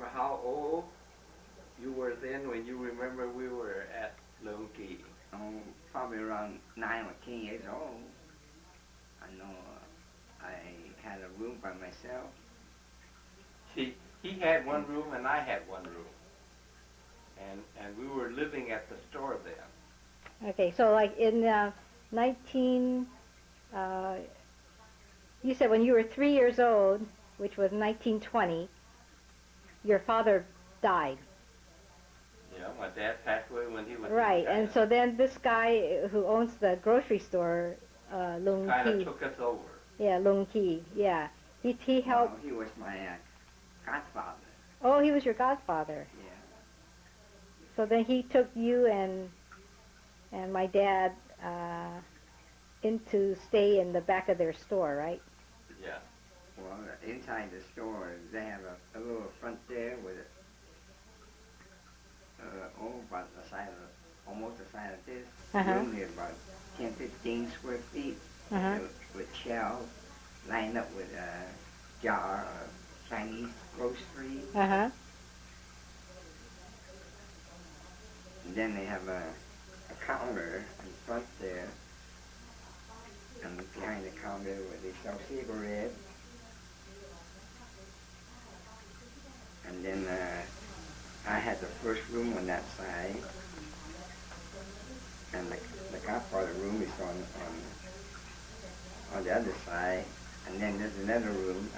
remember how old you were then when you remember we were at Lone Key? Oh, probably around 9 or 10 years old. I know I had a room by myself. See, he had one room and I had one room. And we were living at the store then. Okay, so like in 19, you said when you were 3 years old, which was 1920, your father died. Yeah, my dad passed away when he was Right, in China. and so then this guy who owns the grocery store, Lung kind of Ki. took us over. Yeah, Lung Ki, yeah. He helped. Well, he was my godfather. Oh, he was your godfather. Yeah. So then he took you and my dad in to stay in the back of their store, right? Yeah. Well, inside the store, they have a little front there with about the size of, almost the size of this. Room there, about 10, 15 square feet, with shelves lined up with a jar of Chinese grocery. And then they have a counter in front there, and behind the counter where they sell cigarettes. And then I had the first room on that side, and the godfather room is on the other side, and then there's another room.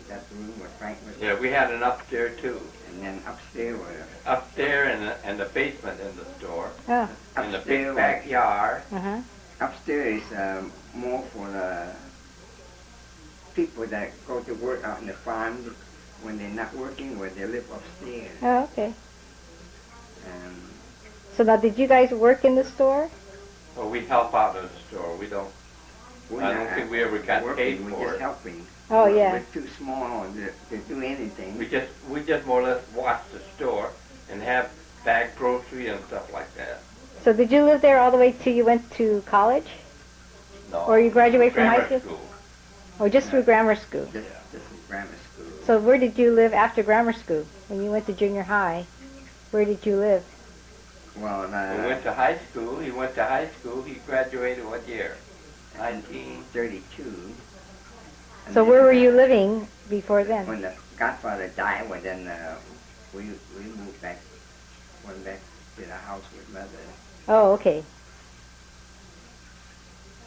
That's the room where Frank was. Yeah, we had an upstairs too. And then upstairs was upstairs and the basement in the store. Oh. And the big backyard. Upstairs is more for the people that go to work out in the farm when they're not working, where they live upstairs. Oh, okay. So now, did you guys work in the store? Well, we help out in the store. We don't. I don't think we ever got paid for it. We're just helping. Oh, yeah. We're too small to do anything. We just more or less watch the store and have bag grocery and stuff like that. So did you live there all the way till you went to college? No. Or you graduated from high Grammar school? Or just through grammar school? Just grammar school. So where did you live after grammar school? When you went to junior high, where did you live? Well, we went to high school. He went to high school. He graduated what year? 1932. So where were you living before then? When the godfather died, well, then we moved back, went back to the house with mother. Oh, okay.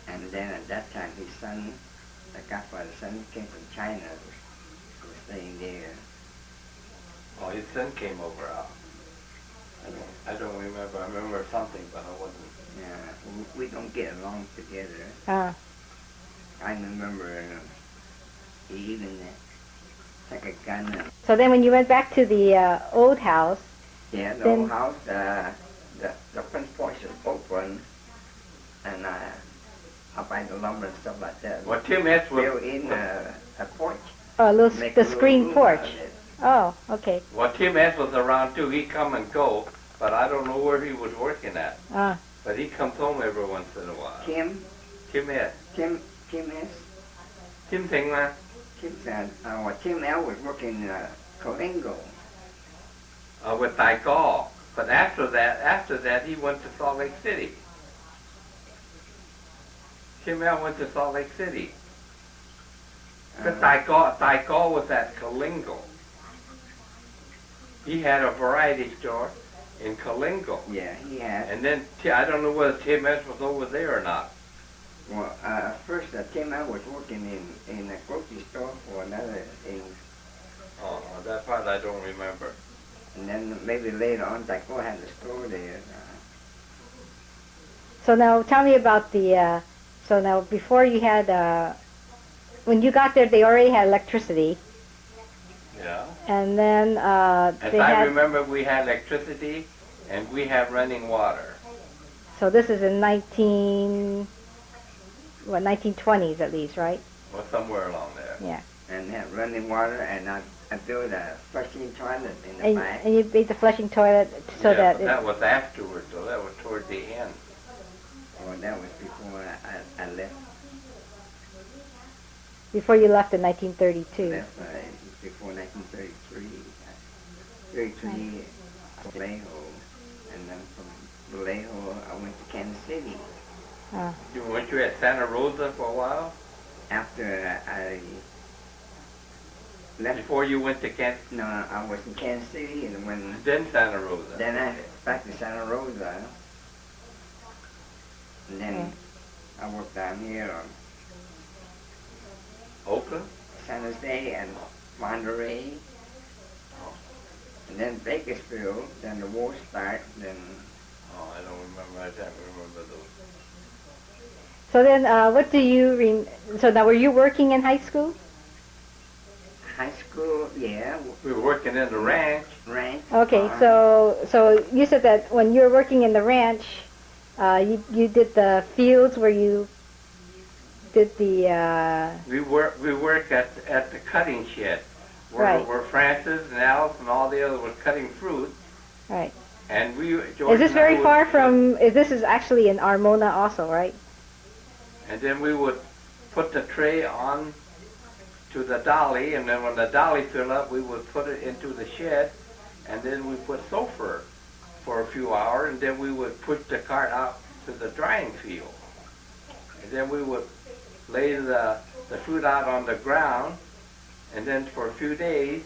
And then at that time, his son, the godfather's son, came from China, was staying there. Oh, his son came over. I don't remember. I remember something, but I wasn't. Yeah, we don't get along together. I remember he even took a gun. So then when you went back to the old house... Yeah, the old house, the front porch is open, and up by the lumber and stuff like that. Well, Tim S. was... built in a porch. Oh, the screen porch. Oh, okay. Well, Tim S. was around too. He'd come and go, but I don't know where he was working at. But he comes home every once in a while. Tim S. Tim Thing Ma. Tim L. was working in Colingo. With Taikal. But after that, he went to Salt Lake City. Tim L. went to Salt Lake City. Because Taikal was at Colingo. He had a variety store in Colingo. Yeah, he had. And then, I don't know whether Tim S. was over there or not. Well, first Tim L. was working in a grocery store for another thing. Oh, that part I don't remember. And then maybe later on, Taikal had a store there. So now tell me about the, so now before you had, when you got there, they already had electricity. Yeah. And then I remember, we had electricity and we had running water. So this is in 1920s at least, right? Well, somewhere along there. Yeah. And had running water, and I built a flushing toilet in the back. And you made the flushing toilet so that... that was afterwards, so that was toward the end. Oh, that was before I left. Before you left in 1932. Left before 1933. 33 Vallejo, and then from Vallejo I went to Kansas City. Weren't you at Santa Rosa for a while? After I left. Before you went to Kansas? No, I was in Kansas City, and Then Santa Rosa. then I back to Santa Rosa, and then I worked down here on Oakland? San Jose and Monterey, and then Bakersfield. Then the war started. Then Oh, I don't remember. I can't remember those. So then, what do you? So now, were you working in high school? high school, yeah, We were working in the ranch. ranch. Okay, so you said that when you were working in the ranch, you did the fields where you did the. We work at the cutting shed, Right. where Francis and Alice and all the others were cutting fruit. Right. And Is this very far from? This is actually in Armona also, right? And then we would put the tray on to the dolly, and then when the dolly filled up, we would put it into the shed, and then we put sulfur for a few hours, and then we would push the cart out to the drying field. And then we would lay the fruit out on the ground, and then for a few days,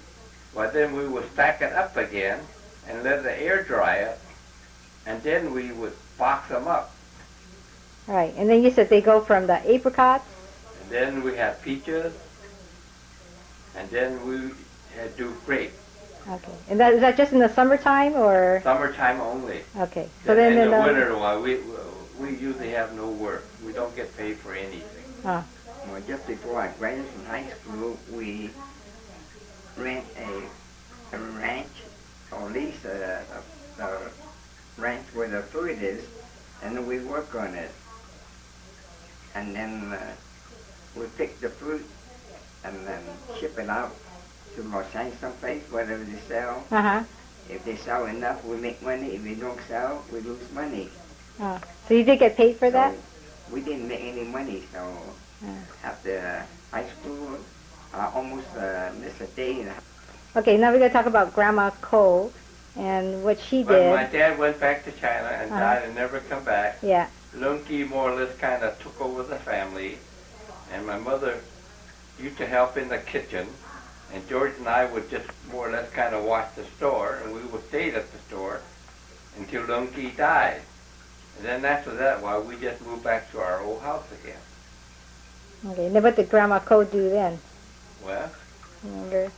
then we would stack it up again and let the air dry it, and then we would box them up. Right, and then you said they go from the apricots. And then we had peaches, and then we do grape. Okay, and is that just in the summertime or? Summertime only. Okay, so then in the winter, we usually have no work. We don't get paid for anything. Oh. Well, just before I graduated from high school, we rent a ranch, or lease a ranch where the fruit is, and then we work on it. And then we pick the fruit and then ship it out to Los Angeles someplace, whatever they sell. Uh-huh. If they sell enough, we make money. If they don't sell, we lose money. Oh. So you did get paid for that? We didn't make any money, so after high school, I almost missed a day and a half. Okay, now we're going to talk about Grandma Cole and what she When did. my dad went back to China and died and never come back, Yeah. Lunky more or less kind of took over the family, and my mother used to help in the kitchen, and George and I would just more or less kind of watch the store, and we would stay at the store until Lunky died. And then after that, we just moved back to our old house again. Okay, now what did Grandma Cole do then? Well, Remember?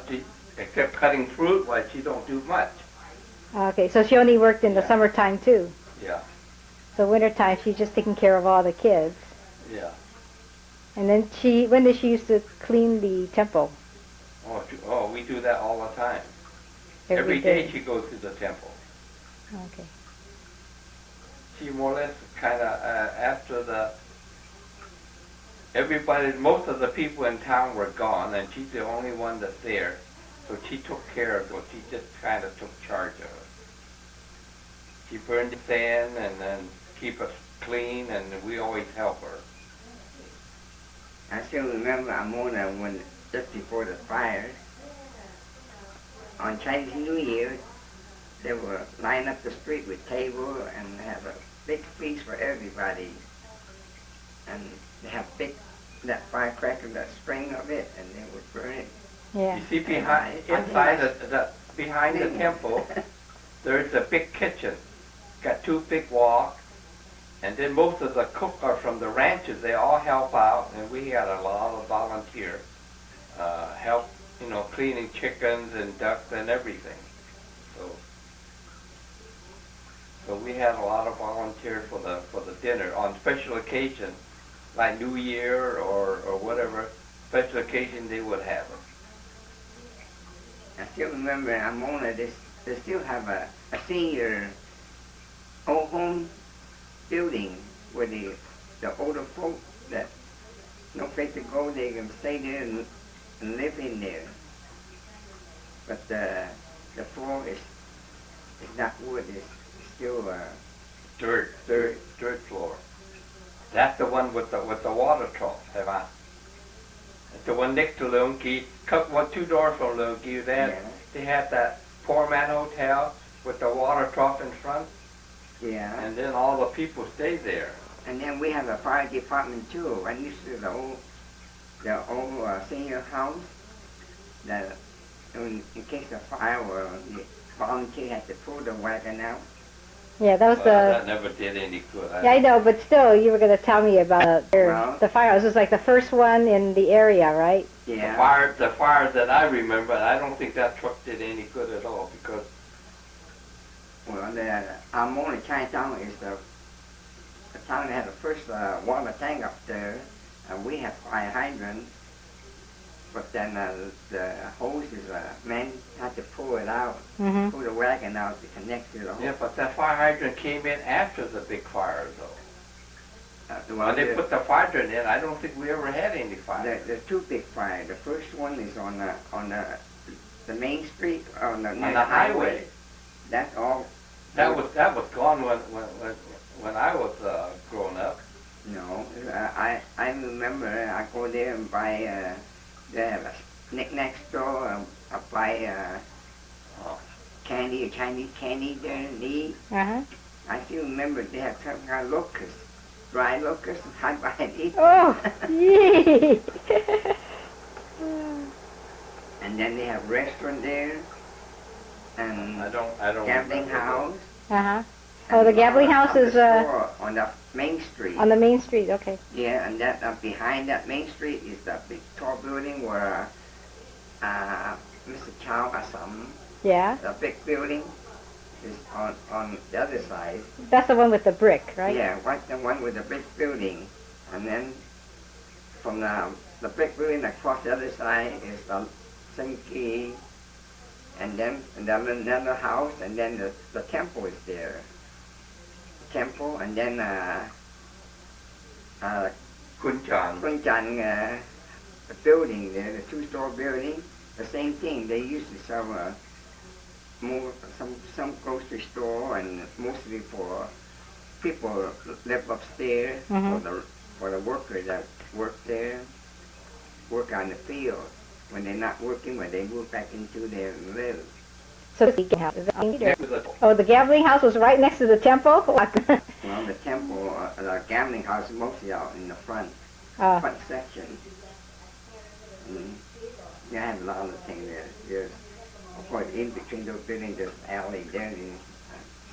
she, except cutting fruit, she don't do much. Okay, so she only worked in the Yeah. summertime too. Yeah, So wintertime, she's just taking care of all the kids. yeah. And then when did she used to clean the temple? Oh, we do that all the time. Every day she goes to the temple. Okay. She more or less kind of, after most of the people in town were gone, and she's the only one that's there. So she took care of it. She just kind of took charge of it. She burned the sand and then keep us clean, and we always help her. I still remember Armona when just before the fire, on Chinese New Year, they were line up the street with table and have a big feast for everybody. And they have that firecracker, that string of it, and they would burn it. Yeah. You see inside behind the temple, there's a big kitchen. Got two big walls, and then most of the cooks are from the ranches. They all help out, and we had a lot of volunteers help, cleaning chickens and ducks and everything. So we had a lot of volunteers for the dinner on special occasions, like New Year or whatever special occasion they would have it. I still remember in Armona, they still have a senior old home building where the older folk that no place to go, they can stay there and live in there. But the floor is not wood, it's still dirt floor. That's the one with the water trough, have I? It's the one next to Lunky. Two doors from Lunky. They had that Poor Man Hotel with the water trough in front, Yeah. and then all the people stay there. And then we have a fire department too. Right next to the old senior house. That in case of fire, the volunteer had to pull the wagon out. Yeah, that was That never did any good. Yeah, I know, but still, you were going to tell me about the firehouse. It was like the first one in the area, right? Yeah. The fire that I remember, I don't think that truck did any good at all because. Well, the Armona Chinatown is the town that had the first water tank up there, and we have fire hydrants. But then the hoses, men had to pull it out, pull the wagon out to connect to the hose. Yeah, but that fire hydrant came in after the big fire, though. When they put the fire hydrant in, I don't think we ever had any fire. There's two big fires. The first one is on the main street, on the highway. That's all. That was gone when I was growing up. No, I remember I go there and buy. They have a knick-knack store. I buy candy, Chinese candy there and eat. I still remember they have some kind of locusts, dry locusts. I buy and eat. Oh, yee! And then they have restaurant there, and I don't gambling house. Oh, the gambling house is on the main street. on the main street. Okay. Yeah, and that behind that main street is the big tall building where Mr. Chow Assam. Yeah. The big building is on the other side. That's the one with the brick, right? Yeah, the one with the big building, and then from the big building across the other side is the Senki, and then another house, and then the temple is there. Temple, and then Kunchan. The building there, the two-story building, the same thing. They used to sell some grocery store, and mostly for people live upstairs, for the workers that work there, work on the field. When they're not working, when they move back into there and live. So the gambling house was right next to the temple? Well, the temple, the gambling house is mostly out in the front section. You have a lot of things there. There's, of course, in between those buildings, there's alley there, and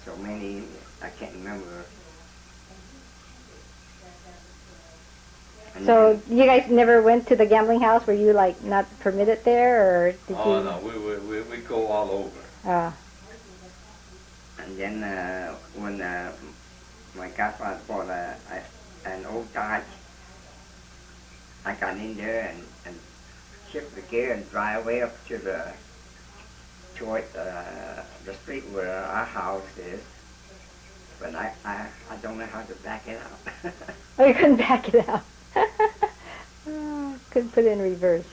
so many, I can't remember. And so you guys never went to the gambling house? Were you like not permitted there, or did you? Oh no, we go all over. And then when my godfather bought an old Dodge, I got in there and shift the gear and drive way up to toward the street where our house is. But I don't know how to back it out. Oh, you couldn't back it out. Couldn't put it in reverse.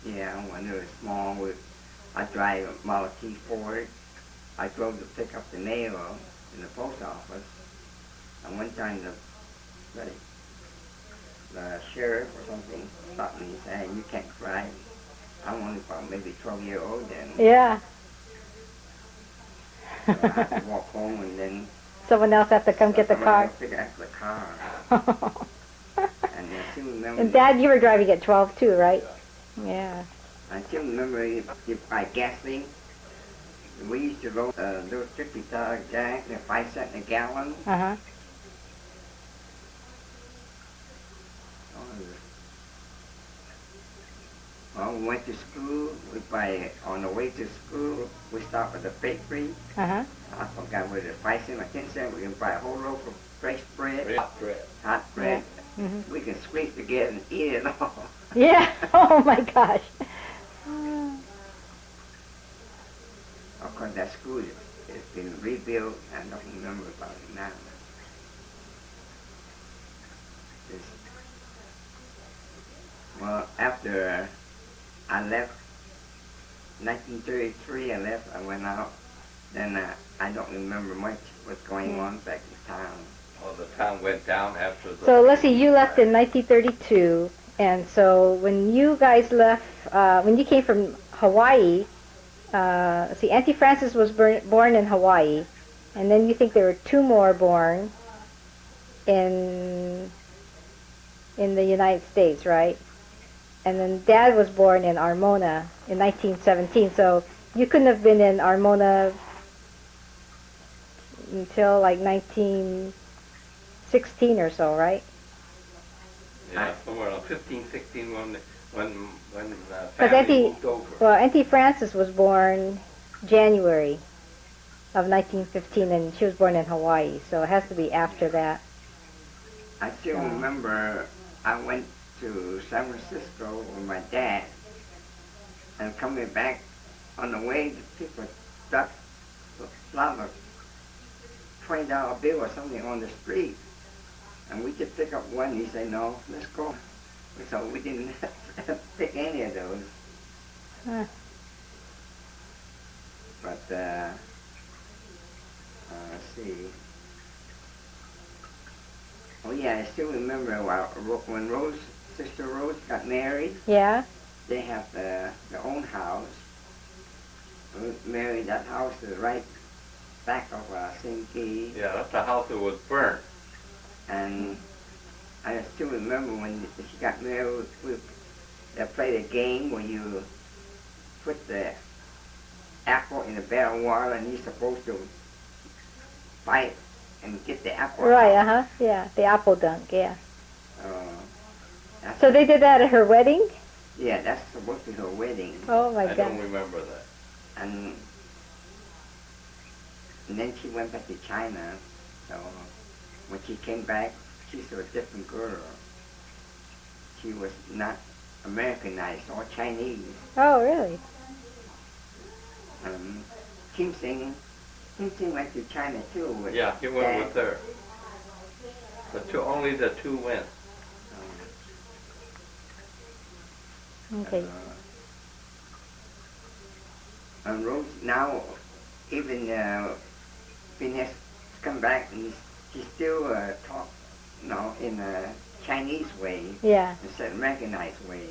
Yeah, when it was small, I drive a Model T Ford. I drove to pick up the mail in the post office. And one time the sheriff or something stopped me and said, "Hey, you can't drive." I'm only about maybe 12 years old then. Yeah. So I had to walk home, and then someone else have to come get the car. Pick up the car. And I still remember. And Dad, you were driving at 12 too, right? Yeah. I still remember if by gasoline, we used to load those 50-dollar jack, 5 cents a gallon. Well, we went to school. On the way to school, we stopped at the bakery. I forgot whether 5 cents or 10 cents. We can buy a whole loaf of fresh bread. Hot bread. Yeah. We can squeeze together and eat it all. Yeah. Oh my gosh. Of course, that school has been rebuilt. I don't remember about it now. Well, after I left, 1933, I went out. Then I don't remember much what's going on back in town. Oh, the town went down after the... So let's see, you left in 1932, and so when you guys left, when you came from Hawaii, see, Auntie Frances was born in Hawaii, and then you think there were two more born in the United States, right? And then Dad was born in Armona in 1917, so you couldn't have been in Armona until like 1916 or so, right? Yeah, somewhere around 15, 16 when Because family moved over. Auntie Frances was born January of 1915, and she was born in Hawaii, so it has to be after that. I still remember I went to San Francisco with my dad, and coming back on the way, the people dropped a lot of $20 bill or something on the street, and we just pick up one. He said, "No, let's go." So we didn't pick any of those. Huh. But let's see. Oh yeah, I still remember when Sister Rose got married. Yeah. They have their own house. Married, that house is right back of Sinki. Yeah, that's the house that was burnt. And I still remember when she got married, they played a game where you put the apple in a barrel of water and you're supposed to fight and get the apple. Right, out. yeah, the apple dunk, yeah. That's So they did that at her wedding? Yeah, that's supposed to be her wedding. Oh my I God. don't remember that. And then she went back to China. So when she came back, she's a different girl. She was not Americanized or Chinese. Oh, really? Kim Sing went to China too. Yeah, he went with her. Only the two went. Okay. And Rose now, even Phineas come back and she still talk, in a Chinese way Yeah. instead of Americanized way.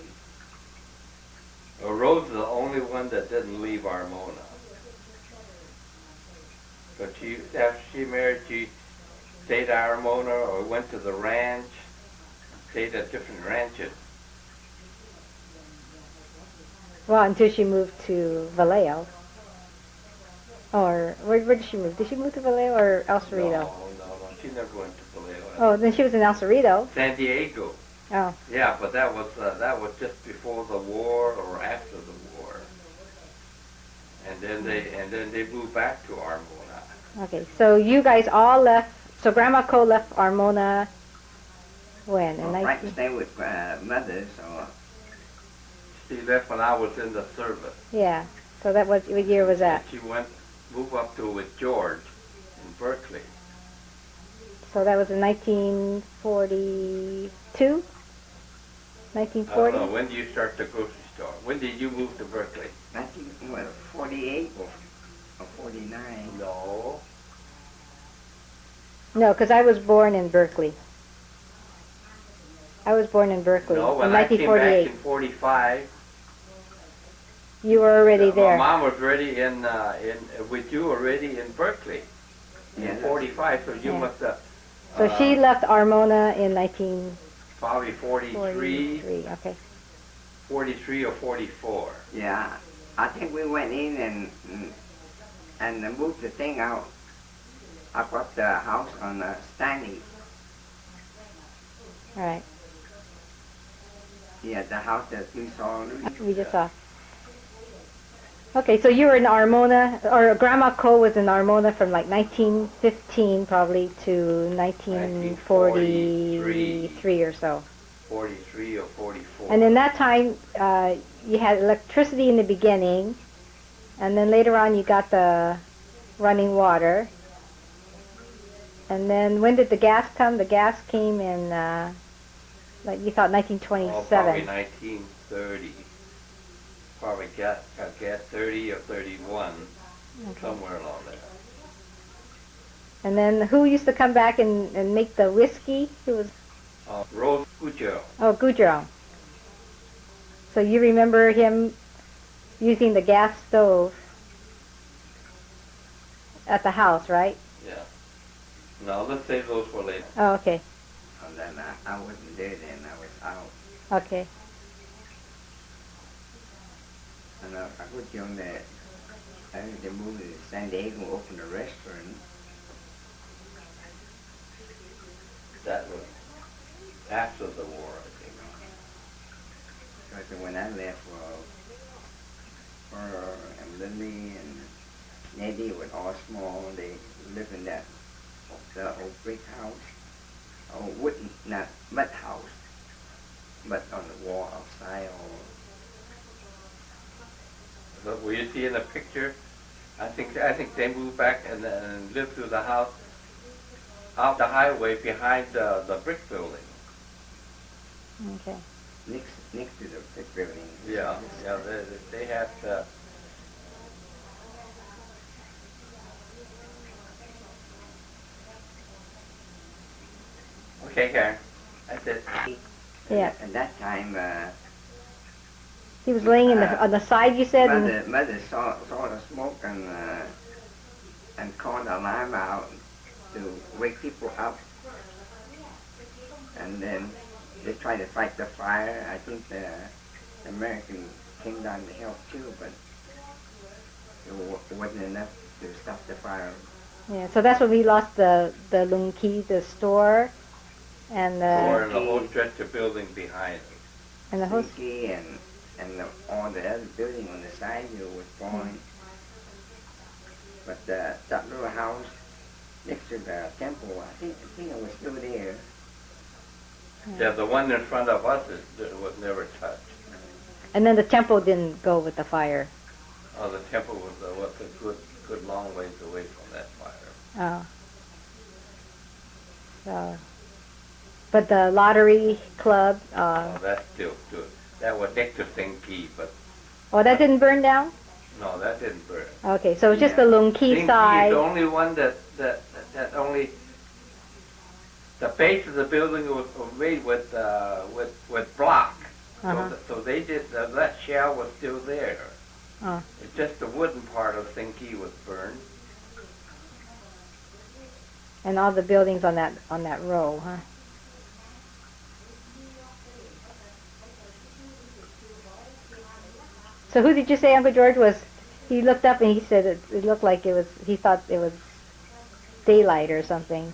Rose is the only one that didn't leave Armona. But after she married, she stayed at Armona or went to the ranch, stayed at different ranches. Well, until she moved to Vallejo. Or where did she move? Did she move to Vallejo or El Cerrito? No, she never went to Vallejo. Oh, then she was in El Cerrito. San Diego. Oh. Yeah, but that was just before the war or after the war. And then they moved back to Armona. Okay, so you guys all left. So Grandma Co left Armona when? In Well, Frank 19... stayed with Mother, so She left when I was in the service. Yeah. So that was what year was that? And she moved up to with George in Berkeley. So that was in 1942. I 1940. don't know, when did you start the grocery store? When did you move to Berkeley? 1948 or 49. No. No, because I was born in Berkeley. I was born in Berkeley No, in when I came back 1948. in 45, You were already my there. mom was already with you already in Berkeley in Yeah, 45, so you Yeah. must have So she left Armona in 1943. probably 43 Okay. or 44. Yeah, I think we went in and moved the thing out. I got the house on Stanley. All right. Yeah, the house that you saw. We just saw. Okay, so you were in Armona, or Grandma Co was in Armona from like 1915 probably to 1943 or so. 43 or 44. And in that time, you had electricity in the beginning, and then later on you got the running water. And then when did the gas come? The gas came in, like you thought, 1927. Probably 1930. Probably got gas 30 or 31, somewhere along there. And then who used to come back and make the whiskey? Who was? Rose Cujo. Oh, Goudreau. So you remember him using the gas stove at the house, right? Yeah. No, let's save those for later. Oh, okay. And then I wasn't there then. I was out. Okay. And I put you on that. I think they moved to San Diego, opened a restaurant. That was after the war, I think. Because when I left, and Lily and Nettie were all small. They lived in the old brick house, or wooden, not mud house, but on the wall outside. But will you see in the picture? I think they moved back and lived through the house out the highway behind the brick building. Okay. Next to the brick building. Yeah, yeah. They had. Okay, Karen. That's it. Yeah. At that time, He was laying on the side, you said? mother saw the smoke and called the alarm out to wake people up. And then they tried to fight the fire. I think the Americans came down to help too, but it wasn't enough to stop the fire. Yeah, so that's when we lost the Lung Key, the store, and Or the whole stretch of building behind it. and the host. All the other building on the side here was gone. But that little house next to the temple, I think it was still there. Yeah, the one in front of us was never touched. And then the temple didn't go with the fire. Oh, the temple was a good long ways away from that fire. Oh. So, but the lottery club. Oh, that's still good. That was next to Singki, but Oh, that didn't burn down. no, that didn't burn. Okay, so it's just the Lung Key Singki side. is the only one that only. The base of the building was made with block, Uh-huh. so they did that shell was still there. Oh. It's just the wooden part of Singki was burned. And all the buildings on that row, huh? So who did you say Uncle George was? He looked up and he said it looked like it was. He thought it was daylight or something.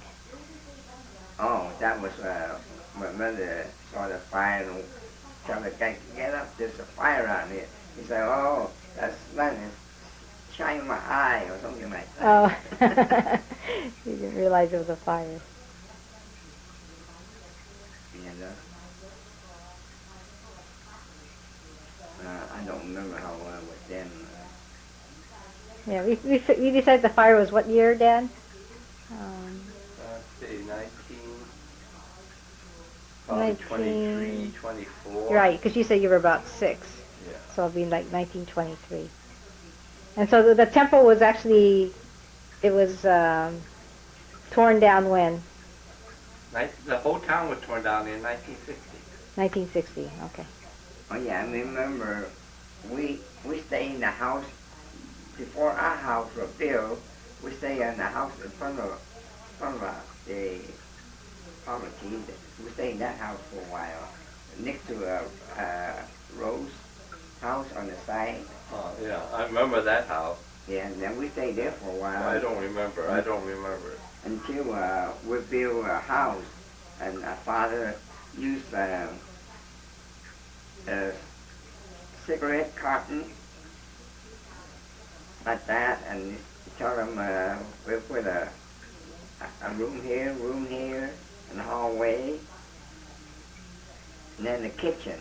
Oh, that was my mother saw the fire and told the guy, get up, there's a fire out here. He said, oh, that's sun is shining my eye or something like that. Oh, he didn't realize it was a fire. I don't remember how well it was then. Yeah, we decided the fire was what year, Dad? Let's see, 23, 24. Right, because you said you were about 6. Yeah. So it'll be like 1923. And so the temple was actually, it was torn down when? The whole town was torn down in 1960. 1960, okay. Oh yeah, I remember we stayed in the house before our house was built. We stayed in the house in front of the property. We stayed in that house for a while, next to a Rose house on the side. Oh yeah, I remember that house. Yeah, and then we stayed there for a while. I don't remember. Until we built a house, and our father used a cigarette carton like that, and he told him we'll put a room here, and a hallway, and then the kitchen.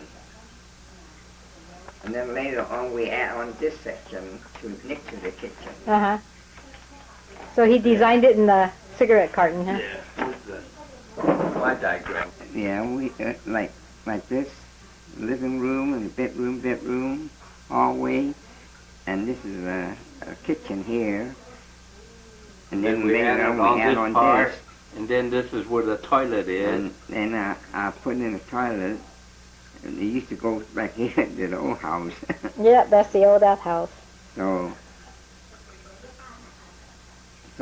And then later on we add on this section next to the kitchen. Uh-huh. So he designed it in the cigarette carton, huh? Yeah, my diagram. Yeah, we like this, living room and bedroom, hallway, and this is a kitchen here. And then we later added on we add on part, this. and then this is where the toilet is. And then I put in a toilet, and they used to go back here to the old house. Yeah, that's the old outhouse. So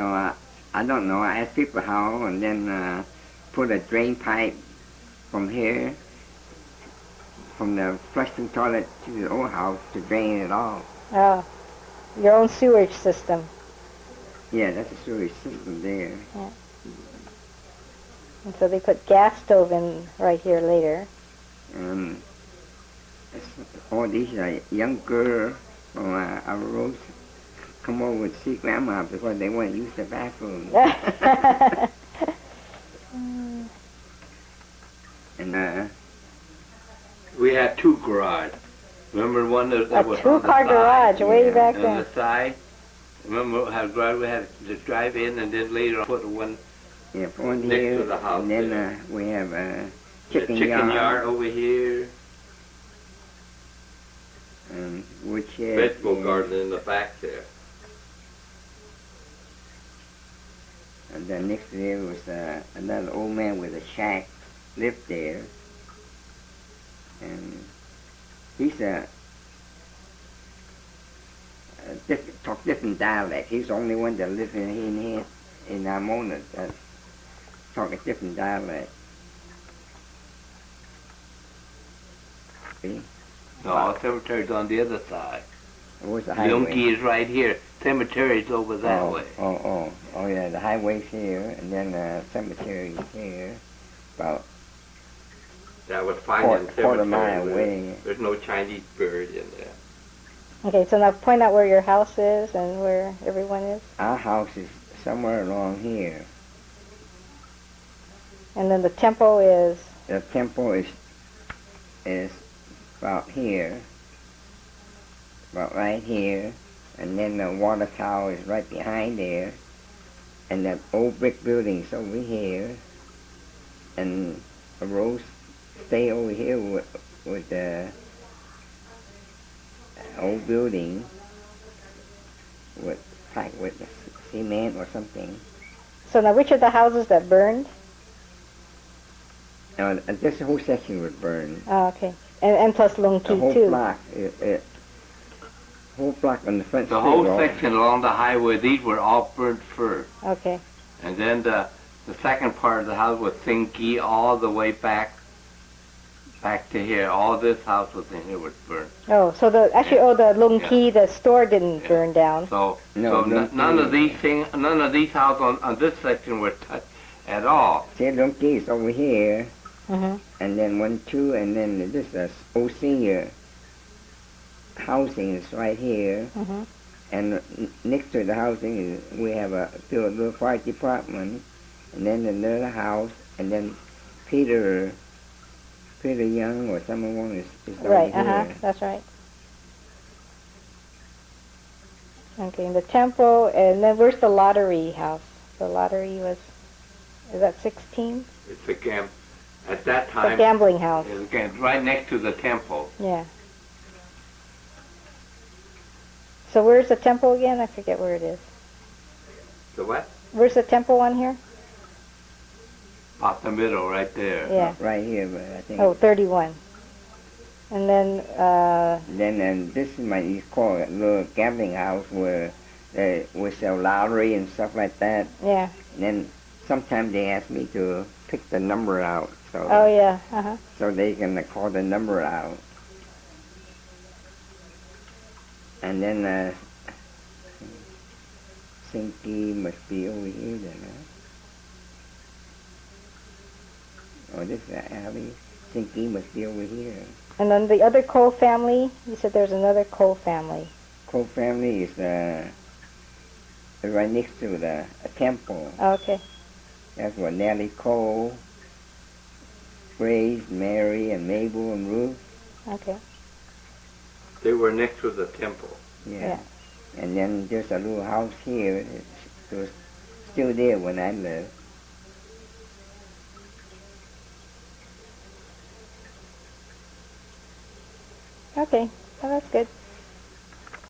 So I don't know. I asked people how, and then put a drain pipe from here, from the flushing toilet to the old house to drain it off. Oh, your own sewage system. Yeah, that's a sewage system there. Yeah. And so they put gas stove in right here later. All these young girls from our roads come over to see Grandma because they want to use the bathroom. And We had two garages. Remember one that was a on the two-car side? garage way Yeah. back On then. the side. Remember how garage we had to drive in and then later put one yeah, one next here, to the house. and then there. we have a The chicken, yard over here. and woodshed. Vegetable garden in the back there. And then next to there was another old man with a shack, lived there. And he's talk different dialect. He's the only one that lives in Armona that talk a different dialect. See? No, cemetery's on the other side. Where's the highway? Yunki is right here. Cemetery's over that way. Oh, yeah, the highway's here, and then the cemetery's here. About That was finding quarter mile cemetery. away. There's no Chinese buried in there. Okay, so now point out where your house is and where everyone is. Our house is somewhere along here. And then the temple is... The temple is about here, about right here, and then the water tower is right behind there, and the old brick building's over here, and the roads stay over here with the old building with cement or something. So now which of the houses that burned? This whole section was burned. Oh, okay. And plus Lung The Ki whole too. block, whole block on the front The street. whole all- section along the highway, these were all burnt first. Okay. And then the second part of the house was Sinki all the way back to here. All this house was in here was burnt. Oh, so the Lung Ki, the store didn't Yeah. burn down. So, No, none of these houses on this section were touched at all. See, Donkey is over here, Mm-hmm. and then 1, 2, and then this old senior housing is right here, Mm-hmm. and next to the housing is we have a little fire department, and then another house, and then Peter Young or someone is Right, over uh-huh, here. that's right. Okay, and the temple, and then where's the lottery house? The lottery is that 16? It's at that The time, gambling house. it's right next to the temple. Yeah. So where's the temple again? I forget where it is. The what? Where's the temple on here? Off the middle, right there. Yeah. Right here, but I think. Oh, 31. And then, Then this is you call it a little gambling house where we sell lottery and stuff like that. yeah. And then sometimes they ask me to pick the number out, so Oh, yeah. Uh-huh. so they can call the number out. And then Sinky must be over here then, huh? Oh, this is the alley. Sinky must be over here. And then the other Cole family, you said there's another Cole family. Cole family is right next to the temple. Oh, okay. That's where Nellie Cole, Grace, Mary, and Mabel and Ruth. Okay. They were next to the temple. Yeah. And then there's a little house here. It was still there when I lived. Okay. Well, that's good.